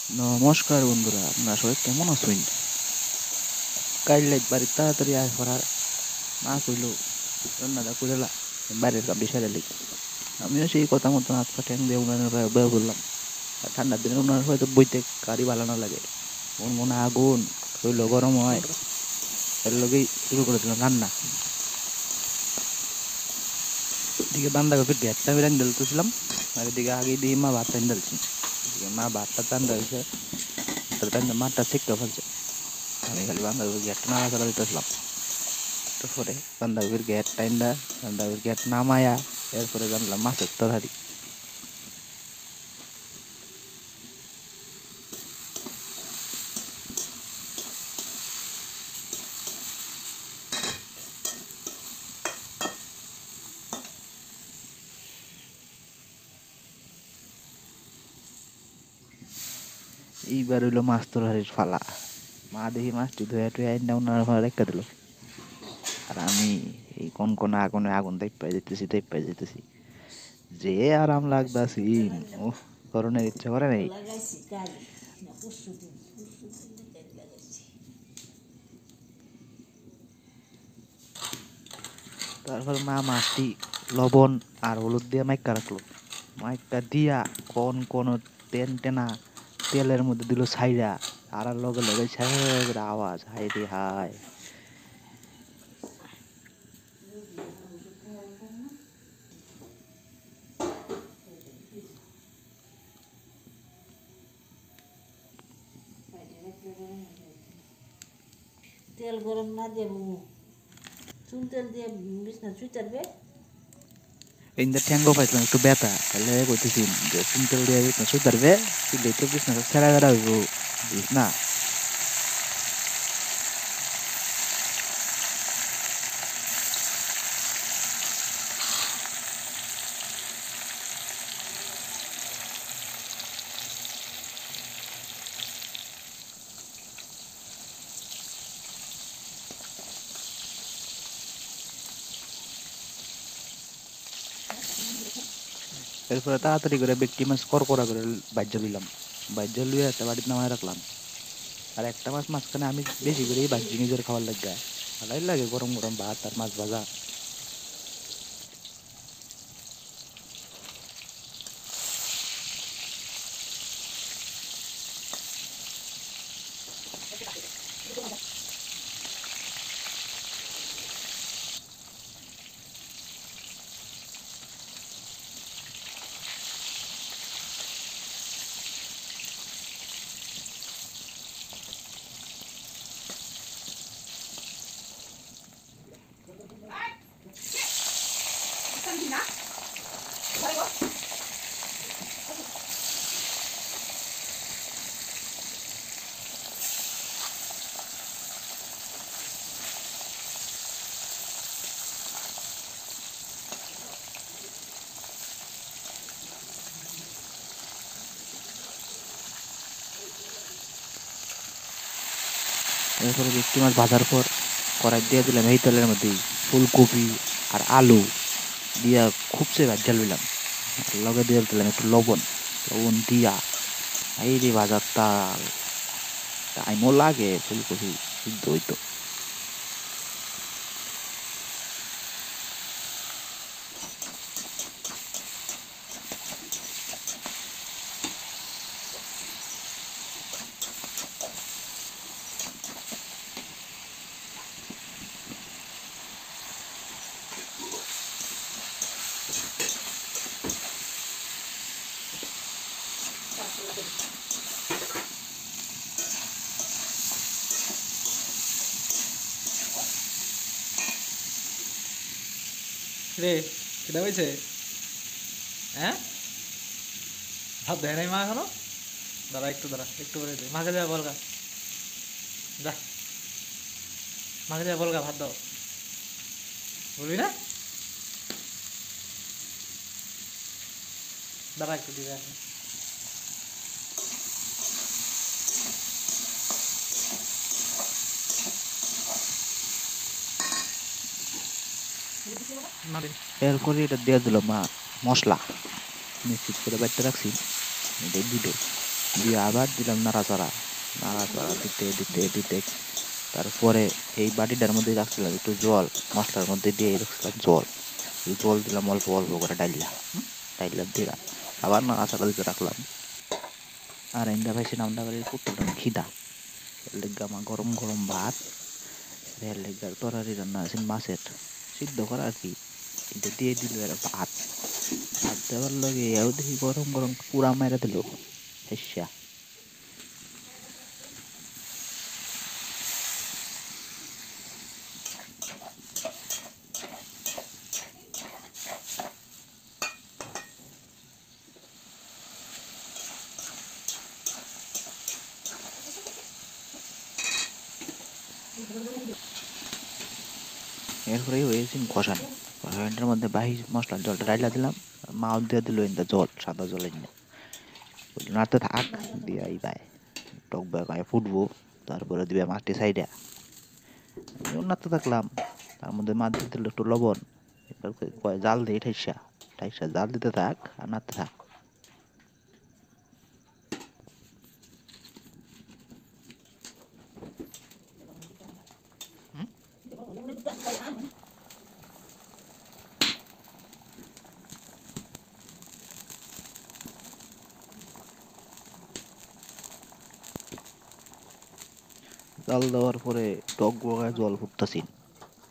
নমস্কার বন্ধুরা, আপনারা সবাই কেমন আছেন? কাইলে বাড়ি তাড়াতাড়ি আয় পড়ার না কইলো রান্নাটা কইরা বাইরের কাম বিষয় লাগি। আমিও সেই কথা মতো হাত পা ঠ্যাং দিয়ে উনানের ভাই বের করলাম। আর ঠান্ডার দিনে উনানের হয়তো বইতে গাড়ি ভালো না লাগে, মন মনে আগুন, শরীর গরম হয়। এর লগেই শুরু করে দিলাম রান্না। এদিকে বান্ধাকপির ঘ্যাটটা আমি রান্ধা দিতেছিলাম, আর এদিকে আগে দিয়ে মা ভাত রান্ধা দিচ্ছি। এদিকে মা ভাতটা রান্ধা দিচ্ছে, মাঠটা ছিটকে ফেলছে। আমি খালি বান্ধাকপির ঘ্যাটটা নাড়াচাড়া দিতেছিলাম। তারপরে বান্ধাকপির গ্যাট টাইন্দা বান্ধাকপির গ্যাট নামায়া এরপরে জানলাম মাছের তরকারি। এইবার হইলো মাছ তরকারির ফালা। মা দেখি মাছটি ধুয়ে টুয়ে আইনা উনার ঘরে রেখে দিল, আর আমি এই কোন কোন আগুনে আগুন দেখতে যেতেছি যে আরাম লাগতাছি। উফ, করণের ইচ্ছা করে নাই। তারপর মা মাছটি লবণ আর হলুদ দিয়ে মাইকা রাখলো। মাইকা দিয়া কোন কোন টেন টেনা তেলের মধ্যে দিল ছাইরা, আর লগে লগে ছাই করে আওয়াজ, হাই রে হাই। তেল গরম না দিয়ে চুন তেল দিয়ে বিছনা চুইতারবে। এই যে ঠ্যাঙ্গো পাইছিলাম একটু ব্যথা, তাহলে কইতেছি যে সিম্পল দিয়ে বিছনা শুই পারবে, কিন্তু তো বিছনা ছেড়া বেড়া হইব, বুঝিস না। এরপরে তাড়াতাড়ি করে ব্যক্তি মাছ করকরা করে বাজ্য দিলাম। বাজ্য লুয়ে একটা বাড়িতে নামায় রাখলাম। আর একটা মাছ মাঝখানে আমি বেশি করেই ভাজি নিজের খাওয়ার লাগে। ভালোই লাগে গরম গরম ভাত আর মাছ ভাজা। এরপরে ব্যক্তি মাছ ভাজার পর কড়াই দিয়ে দিলাম এই তেলের মধ্যেই ফুলকপি আর আলু দিয়া খুবসে ভাজা লইলাম। আর লগে দিয়ে দিলাম একটু লবণ, লবণ দিয়া এই রে ভাজার তাল। টাইমও লাগে ফুলকপি সিদ্ধ হইতো। রে কেটা হয়েছে? হ্যাঁ, ভাত দেয় নাই মা এখনো? দাঁড়া একটু, দাঁড়া একটু করে দে, মাকে যা বলগা, যা মাকে যা বলগা ভাত দাও, বলবি না? দাঁড়া একটু দিবে এখন। মা দিন। এরপরে এটা দিয়ে দিল মা মশলা মিক্সিট করে বাইটে রাখছি, এটাই দিল। দিয়ে আবার দিলাম নাড়াচাড়া, নাড়াচাড়া দিতে দিতে দিতে তারপরে এই বাটিটার মধ্যে রাখছিলাম একটু জল, মশলার মধ্যে দিয়ে রাখছিলাম জল, এই জল দিলাম অল্প অল্প করে ডাইলা, ডাইলা দিলাম আবার নাড়াচাড়া দিতে রাখলাম। আর ইন্দা ভাই নামটা করে প্রচুর খিদা, এর লেগে আমার গরম গরম ভাত, এর লেগে তরকারি রান্না আছে মাছের, সিদ্ধ করা আর কি, এটা দিয়ে দিল এর ভাত, ভাত দেওয়ার লগে এও দেখি গরম গরম পুরা মেরে দিল হেসা। এরপরেই হয়েছে কষানি, কষানিটার মধ্যে বাহি মশলার জলটা ডাইলা দিলাম, মাও দিয়ে দিল ইন্দা জল, সাদা জল ইন্দা নাড়তে থাক, দিয়া এই বাই টক বাই ফুটবো, তারপরে দিবে মাছটি সাইডে, আমিও নাড়তে থাকলাম, তার মধ্যে মাছ দিতে দিল একটু লবণ, এবার কয় জাল দিয়ে ঠাইসা, ঠাইসা জাল দিতে থাক আর নাড়তে থাক। জাল দেওয়ার পরে টক বগায় জল ফুটতাছি,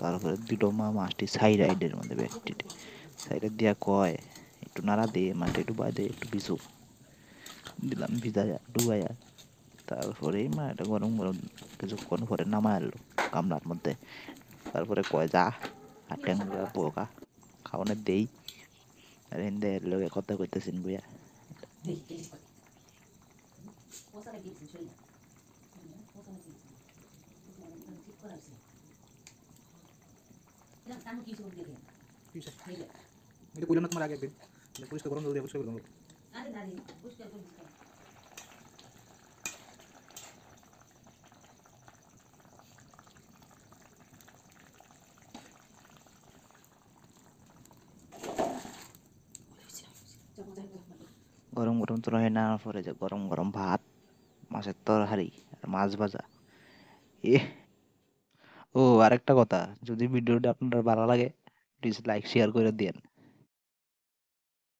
তারপরে দুটো মা মাছটি সাইড আইডের মধ্যে ব্যক্তি সাইডে দিয়া কয় একটু নাড়া দিয়ে মাটি ডুবাই দিয়ে একটু ভিজু, দিলাম ভিজাইয়া ডুবাইয়া, তারপরে মা এটা গরম গরম কিছুক্ষণ পরে নামায় আনলো গামলার মধ্যে, তারপরে কয় যা আর ট্যাংরা পোকা খাওয়ানো দেই, আর হিন্দে এর লগে কথা কইতেছেন বুয়া। এটা কইলাম না তোমার আগে একদিন, পরিষ্কার গরম জল দিয়ে পরিষ্কার করলাম। গরম গরম তরকারি নেওয়ার পরে যে গরম গরম ভাত, মাছের তরকারি আর মাছ ভাজা, এ ও আরেকটা কথা, যদি ভিডিওটা আপনার ভালো লাগে প্লিজ লাইক শেয়ার করে দিন।